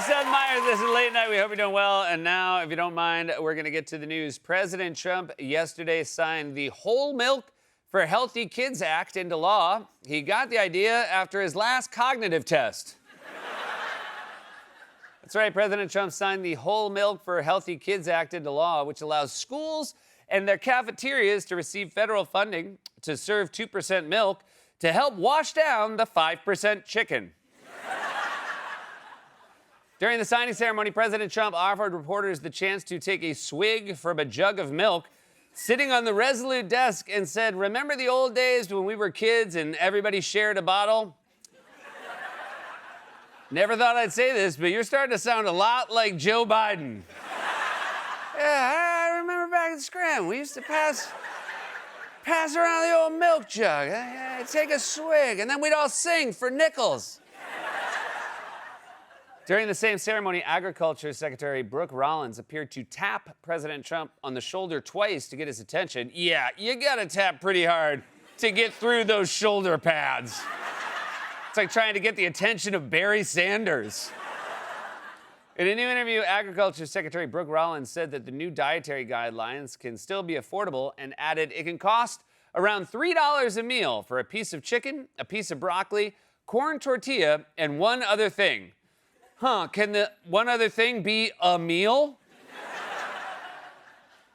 Seth Meyers. This is Late Night. We hope you're doing well. And now, if you don't mind, we're going to get to the news. President Trump yesterday signed the Whole Milk for Healthy Kids Act into law. He got the idea after his last cognitive test. That's right. President Trump signed the Whole Milk for Healthy Kids Act into law, which allows schools and their cafeterias to receive federal funding to serve 2% milk to help wash down the 5% chicken. During the signing ceremony, President Trump offered reporters the chance to take a swig from a jug of milk sitting on the Resolute desk and said, "Remember the old days when we were kids and everybody shared a bottle?" Never thought I'd say this, but you're starting to sound a lot like Joe Biden. Yeah, I remember back in Scranton, we used to pass around the old milk jug. I'd take a swig, and then we'd all sing for nickels. During the same ceremony, Agriculture Secretary Brooke Rollins appeared to tap President Trump on the shoulder twice to get his attention. Yeah, you gotta tap pretty hard to get through those shoulder pads. It's like trying to get the attention of Barry Sanders. In a new interview, Agriculture Secretary Brooke Rollins said that the new dietary guidelines can still be affordable and added it can cost around $3 a meal for a piece of chicken, a piece of broccoli, corn tortilla, and one other thing. Can the one other thing be a meal?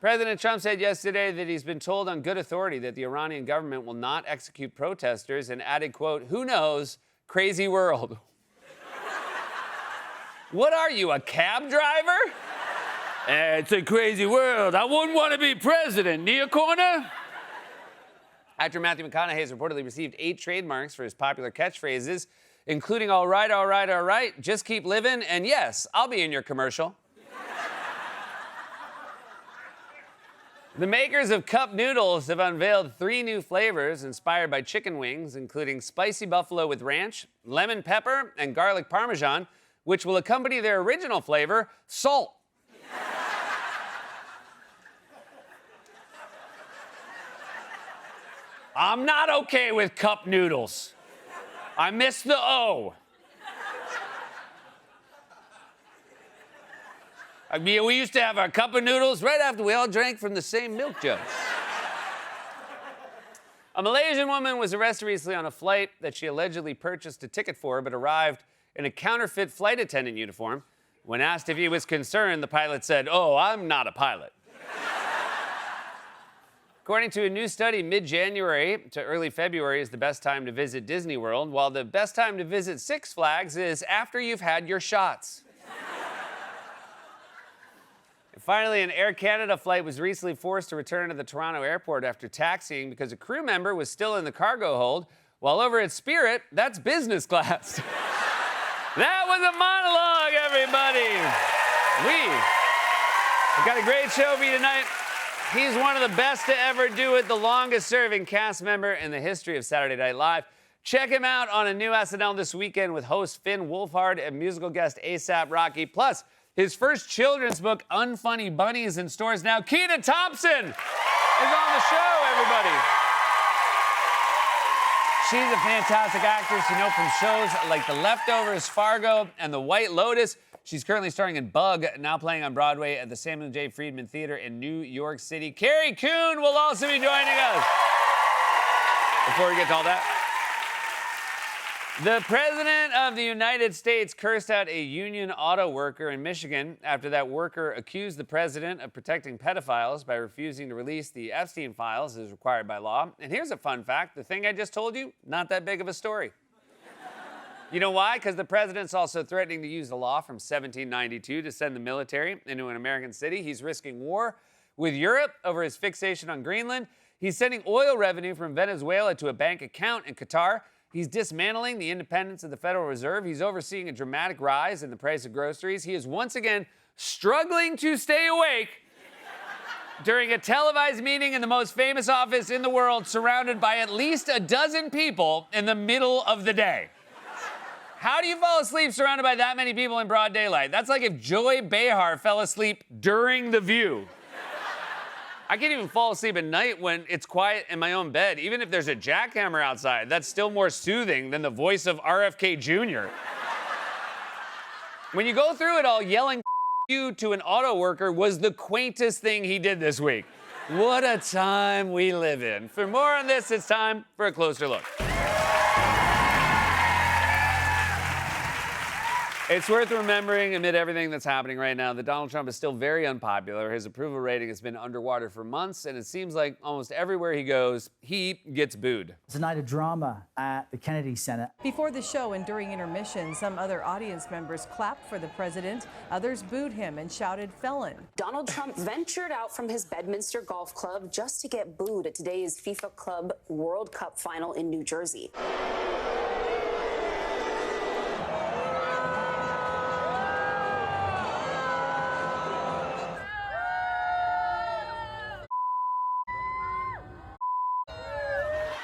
President Trump said yesterday that he's been told on good authority that the Iranian government will not execute protesters and added, quote, "Who knows? Crazy world." What are you, a cab driver? It's a crazy world. I wouldn't want to be president. Near corner? Actor Matthew McConaughey has reportedly received 8 trademarks for his popular catchphrases, including "all right, all right, all right," "just keep living," and "yes, I'll be in your commercial." The makers of Cup Noodles have unveiled 3 new flavors inspired by chicken wings, including spicy buffalo with ranch, lemon pepper, and garlic parmesan, which will accompany their original flavor, salt. I'm not okay with Cup Noodles. I miss the O. I mean, we used to have our cup of noodles right after we all drank from the same milk jug. A Malaysian woman was arrested recently on a flight that she allegedly purchased a ticket for, but arrived in a counterfeit flight attendant uniform. When asked if he was concerned, the pilot said, "Oh, I'm not a pilot." According to a new study, mid-January to early February is the best time to visit Disney World, while the best time to visit Six Flags is after you've had your shots. And finally, an Air Canada flight was recently forced to return to the Toronto airport after taxiing because a crew member was still in the cargo hold, while over at Spirit, that's business class. That was a monologue, everybody. We've got a great show for you tonight. He's one of the best to ever do it, the longest-serving cast member in the history of Saturday Night Live. Check him out on a new SNL this weekend with host Finn Wolfhard and musical guest A$AP Rocky. Plus, his first children's book, Unfunny Bunny, is in stores now. Keena Thompson is on the show, everybody. She's a fantastic actress you know from shows like The Leftovers, Fargo, and The White Lotus. She's currently starring in Bug, now playing on Broadway at the Samuel J. Friedman Theater in New York City. Carrie Coon will also be joining us. Before we get to all that, the President of the United States cursed out a union auto worker in Michigan after that worker accused the president of protecting pedophiles by refusing to release the Epstein files as required by law. And here's a fun fact. The thing I just told you, not that big of a story. You know why? Because the president's also threatening to use the law from 1792 to send the military into an American city. He's risking war with Europe over his fixation on Greenland. He's sending oil revenue from Venezuela to a bank account in Qatar. He's dismantling the independence of the Federal Reserve. He's overseeing a dramatic rise in the price of groceries. He is once again struggling to stay awake during a televised meeting in the most famous office in the world, surrounded by at least a dozen people in the middle of the day. How do you fall asleep surrounded by that many people in broad daylight? That's like if Joy Behar fell asleep during The View. I can't even fall asleep at night when it's quiet in my own bed. Even if there's a jackhammer outside, that's still more soothing than the voice of RFK Jr. When you go through it all, yelling you to an auto worker was the quaintest thing he did this week. What a time we live in. For more on this, it's time for a closer look. It's worth remembering, amid everything that's happening right now, that Donald Trump is still very unpopular. His approval rating has been underwater for months, and it seems like almost everywhere he goes, he gets booed. It's a night of drama at the Kennedy Center. Before the show and during intermission, some other audience members clapped for the president. Others booed him and shouted felon. Donald Trump ventured out from his Bedminster Golf Club just to get booed at today's FIFA Club World Cup final in New Jersey.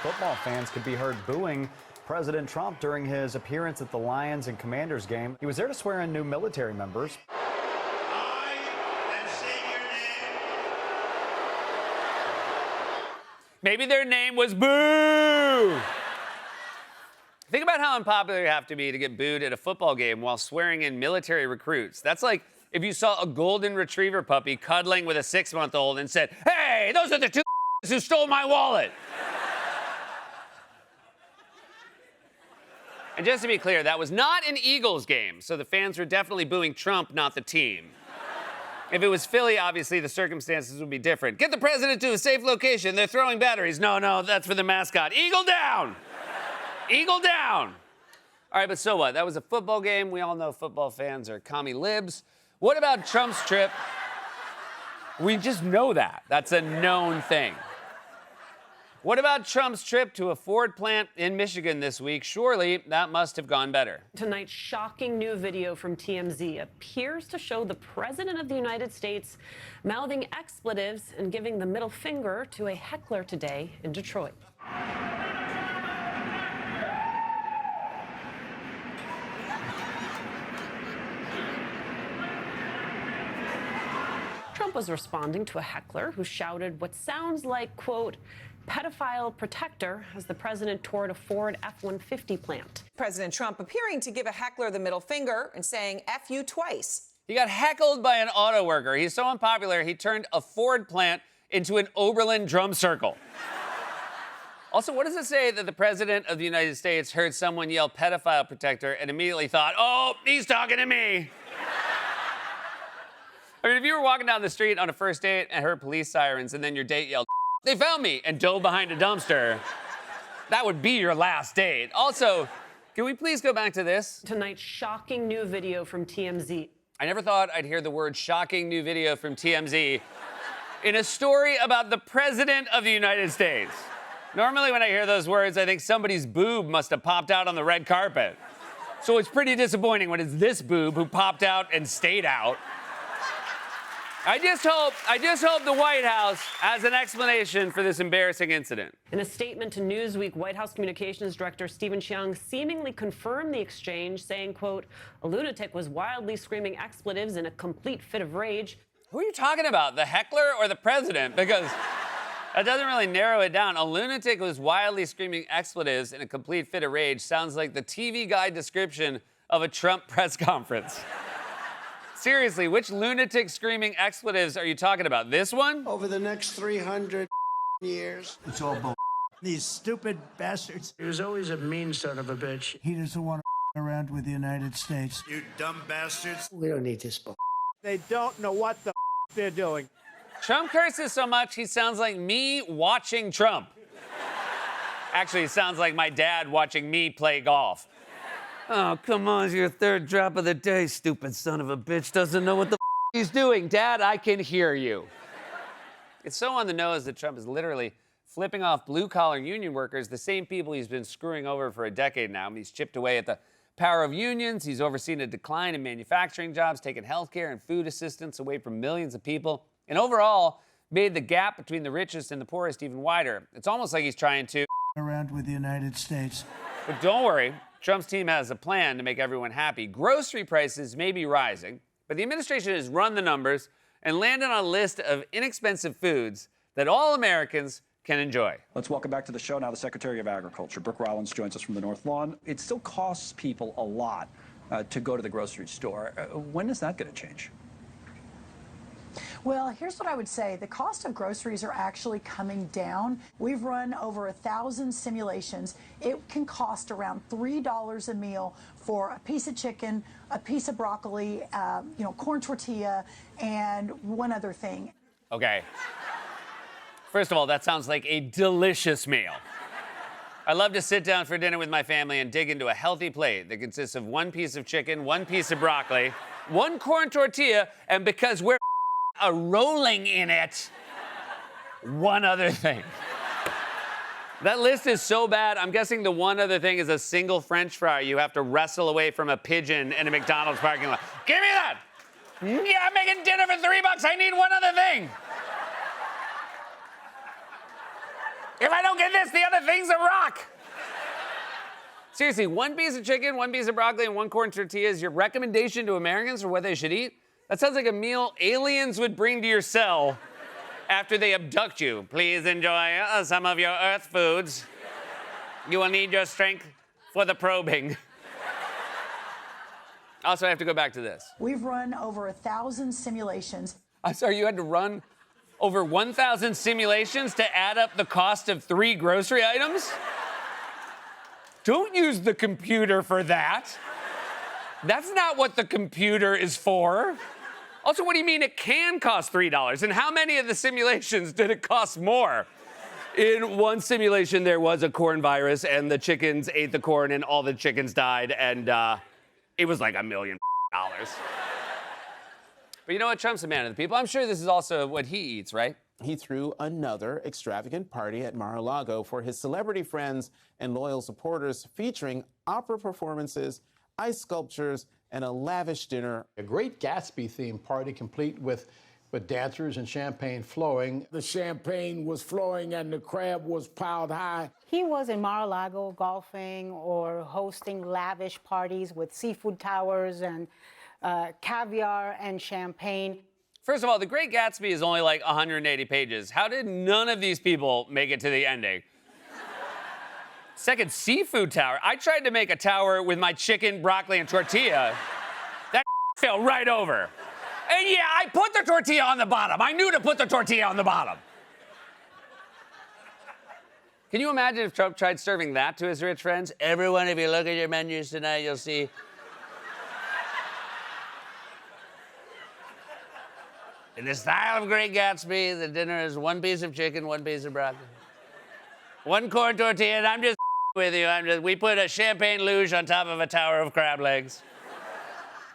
Football fans could be heard booing President Trump during his appearance at the Lions and Commanders game. He was there to swear in new military members. I am saying your name. Maybe their name was Boo! Think about how unpopular you have to be to get booed at a football game while swearing in military recruits. That's like if you saw a golden retriever puppy cuddling with a 6-month-old and said, "Hey, those are the two who stole my wallet." And just to be clear, that was not an Eagles game, so the fans were definitely booing Trump, not the team. If it was Philly, obviously the circumstances would be different. Get the president to a safe location. They're throwing batteries. No, that's for the mascot. Eagle down! Eagle down! All right, but so what? That was a football game. We all know football fans are commie libs. What about Trump's trip? We just know that. That's a known thing. What about Trump's trip to a Ford plant in Michigan this week? Surely that must have gone better. Tonight's shocking new video from TMZ appears to show the President of the United States mouthing expletives and giving the middle finger to a heckler today in Detroit. Trump was responding to a heckler who shouted what sounds like, quote, pedophile protector as the president toured a Ford F-150 plant. President Trump appearing to give a heckler the middle finger and saying F you twice. He got heckled by an auto worker. He's so unpopular, he turned a Ford plant into an Oberlin drum circle. Also, what does it say that the president of the United States heard someone yell pedophile protector and immediately thought, oh, he's talking to me? I mean, if you were walking down the street on a first date and heard police sirens and then your date yelled, they found me, and dove behind a dumpster, that would be your last date. Also, can we please go back to this? Tonight's shocking new video from TMZ. I never thought I'd hear the word shocking new video from TMZ in a story about the President of the United States. Normally when I hear those words, I think somebody's boob must have popped out on the red carpet. So it's pretty disappointing when it's this boob who popped out and stayed out. I just hope the White House has an explanation for this embarrassing incident. In a statement to Newsweek, White House Communications Director Stephen Cheung seemingly confirmed the exchange, saying, quote, a lunatic was wildly screaming expletives in a complete fit of rage. Who are you talking about, the heckler or the president? Because that doesn't really narrow it down. A lunatic was wildly screaming expletives in a complete fit of rage sounds like the TV guide description of a Trump press conference. Seriously, which lunatic screaming expletives are you talking about? This one? Over the next 300 years. It's all bull. These stupid bastards. He was always a mean son of a bitch. He doesn't want to around with the United States. You dumb bastards. We don't need this bull. They don't know what the they're doing. Trump curses so much, he sounds like me watching Trump. Actually, it sounds like my dad watching me play golf. Oh, come on, it's your third drop of the day, stupid son of a bitch. Doesn't know what the he's doing. Dad, I can hear you. It's so on the nose that Trump is literally flipping off blue-collar union workers, the same people he's been screwing over for a decade now. He's chipped away at the power of unions. He's overseen a decline in manufacturing jobs, taken healthcare and food assistance away from millions of people, and overall made the gap between the richest and the poorest even wider. It's almost like he's trying to around with the United States. But don't worry, Trump's team has a plan to make everyone happy. Grocery prices may be rising, but the administration has run the numbers and landed on a list of inexpensive foods that all Americans can enjoy. Let's welcome back to the show now the Secretary of Agriculture. Brooke Rollins joins us from the North Lawn. It still costs people a lot to go to the grocery store. When is that going to change? Well, here's what I would say. The cost of groceries are actually coming down. We've run over 1,000 simulations. It can cost around $3 a meal for a piece of chicken, a piece of broccoli, corn tortilla, and one other thing. Okay. First of all, that sounds like a delicious meal. I love to sit down for dinner with my family and dig into a healthy plate that consists of one piece of chicken, one piece of broccoli, one corn tortilla, and because we're rolling in it, one other thing. That list is so bad, I'm guessing the one other thing is a single French fry you have to wrestle away from a pigeon in a McDonald's parking lot. Give me that! Yeah, I'm making dinner for $3. I need one other thing. If I don't get this, the other thing's a rock. Seriously, one piece of chicken, one piece of broccoli, and one corn tortilla is your recommendation to Americans for what they should eat? That sounds like a meal aliens would bring to your cell after they abduct you. Please enjoy some of your Earth foods. You will need your strength for the probing. Also, I have to go back to this. We've run over 1,000 simulations. I'm sorry, you had to run over 1,000 simulations to add up the cost of 3 grocery items? Don't use the computer for that. That's not what the computer is for. Also, what do you mean it can cost $3? And how many of the simulations did it cost more? In one simulation, there was a corn virus, and the chickens ate the corn, and all the chickens died, and it was like $1 million. But you know what? Trump's a man of the people. I'm sure this is also what he eats, right? He threw another extravagant party at Mar-a-Lago for his celebrity friends and loyal supporters, featuring opera performances, ice sculptures, and a lavish dinner. A Great Gatsby-themed party complete with dancers and champagne flowing. The champagne was flowing and the crab was piled high. He was in Mar-a-Lago golfing or hosting lavish parties with seafood towers and caviar and champagne. First of all, The Great Gatsby is only like 180 pages. How did none of these people make it to the ending? Second, seafood tower. I tried to make a tower with my chicken, broccoli, and tortilla. That fell right over. And yeah, I put the tortilla on the bottom. I knew to put the tortilla on the bottom. Can you imagine if Trump tried serving that to his rich friends? Everyone, if you look at your menus tonight, you'll see. In the style of Great Gatsby, the dinner is one piece of chicken, one piece of broccoli, one corn tortilla, and I'm just with you. We put a champagne luge on top of a tower of crab legs.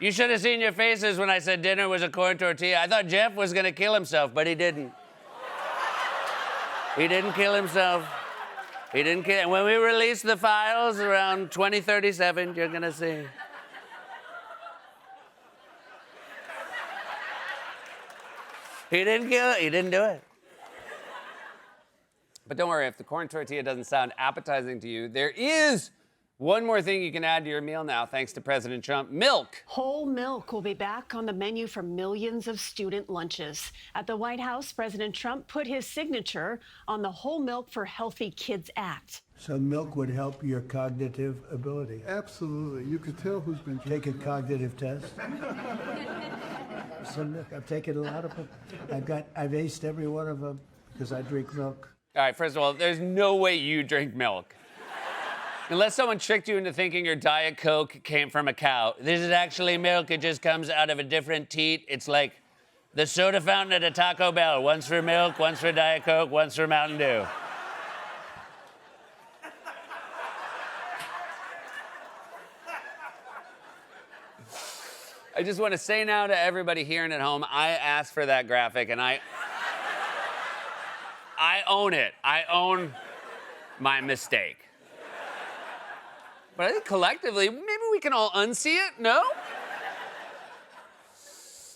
You should have seen your faces when I said dinner was a corn tortilla. I thought Jeff was gonna kill himself, but he didn't. He didn't kill himself. He didn't kill. And when we release the files around 2037, you're gonna see. He didn't kill it. He didn't do it. But don't worry, if the corn tortilla doesn't sound appetizing to you, there is one more thing you can add to your meal now, thanks to President Trump. Milk. Whole milk will be back on the menu for millions of student lunches. At the White House, President Trump put his signature on the Whole Milk for Healthy Kids Act. So milk would help your cognitive ability. Absolutely. You could tell who's been Take a cognitive test. So look, I've taken a lot of them. I've aced every one of them because I drink milk. All right, first of all, there's no way you drink milk. Unless someone tricked you into thinking your Diet Coke came from a cow. This is actually milk. It just comes out of a different teat. It's like the soda fountain at a Taco Bell. One's for milk, one's for Diet Coke, one's for Mountain Dew. I just want to say now to everybody here and at home, I asked for that graphic, and I own it. I own my mistake. But I think collectively, maybe we can all unsee it, no?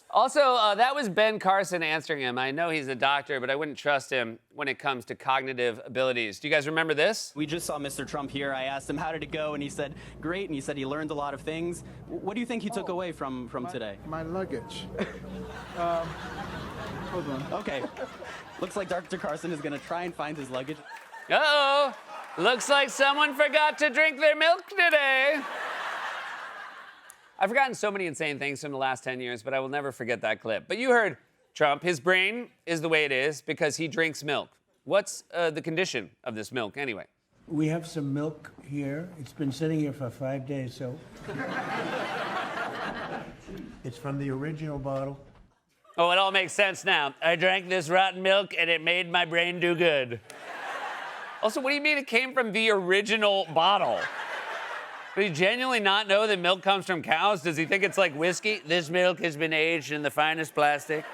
Also, that was Ben Carson answering him. I know he's a doctor, but I wouldn't trust him when it comes to cognitive abilities. Do you guys remember this? We just saw Mr. Trump here. I asked him, how did it go? And he said, great. And he said he learned a lot of things. What do you think he took away from today? my luggage. Hold on. Okay. Looks like Dr. Carson is going to try and find his luggage. Uh-oh. Looks like someone forgot to drink their milk today. I've forgotten so many insane things from the last 10 years, but I will never forget that clip. But you heard Trump. His brain is the way it is because he drinks milk. What's the condition of this milk anyway? We have some milk here. It's been sitting here for 5 days, so. It's from the original bottle. Oh, it all makes sense now. I drank this rotten milk and it made my brain do good. Also, what do you mean it came from the original bottle? Does he genuinely not know that milk comes from cows? Does he think it's like whiskey? This milk has been aged in the finest plastic.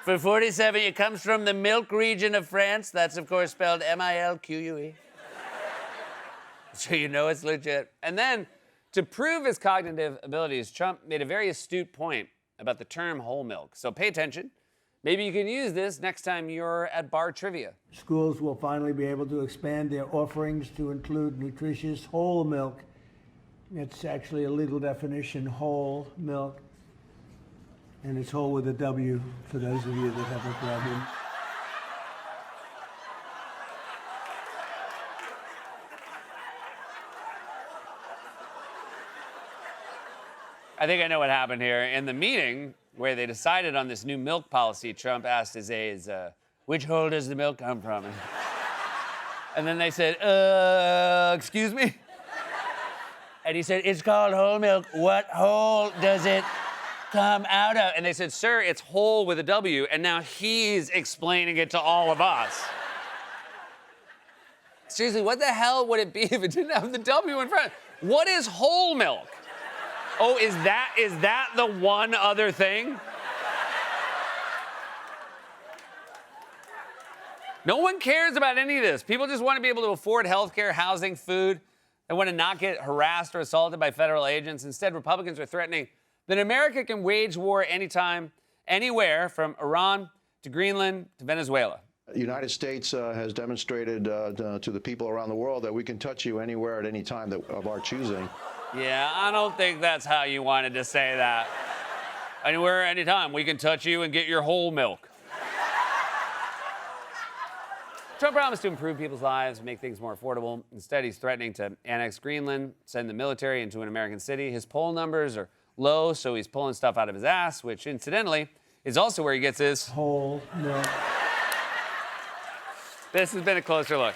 For 47, it comes from the milk region of France. That's, of course, spelled M-I-L-Q-U-E. So you know it's legit. And then, to prove his cognitive abilities, Trump made a very astute point about the term whole milk. So pay attention. Maybe you can use this next time you're at bar trivia. Schools will finally be able to expand their offerings to include nutritious whole milk. It's actually a legal definition, whole milk. And it's whole with a W for those of you that have a problem. I think I know what happened here. In the meeting where they decided on this new milk policy, Trump asked his aides, which hole does the milk come from? And then they said, excuse me? And he said, it's called whole milk. What hole does it come out of? And they said, sir, it's whole with a W. And now he's explaining it to all of us. Seriously, what the hell would it be if it didn't have the W in front? What is whole milk? Oh, is that the one other thing? No one cares about any of this. People just want to be able to afford healthcare, housing, food. They want to not get harassed or assaulted by federal agents. Instead, Republicans are threatening that America can wage war anytime, anywhere, from Iran to Greenland to Venezuela. The United States has demonstrated to the people around the world that we can touch you anywhere at any time of our choosing. Yeah, I don't think that's how you wanted to say that. Anywhere, anytime, we can touch you and get your whole milk. Trump promised to improve people's lives, make things more affordable. Instead, he's threatening to annex Greenland, send the military into an American city. His poll numbers are low, so he's pulling stuff out of his ass, which, incidentally, is also where he gets his whole milk. This has been a closer look.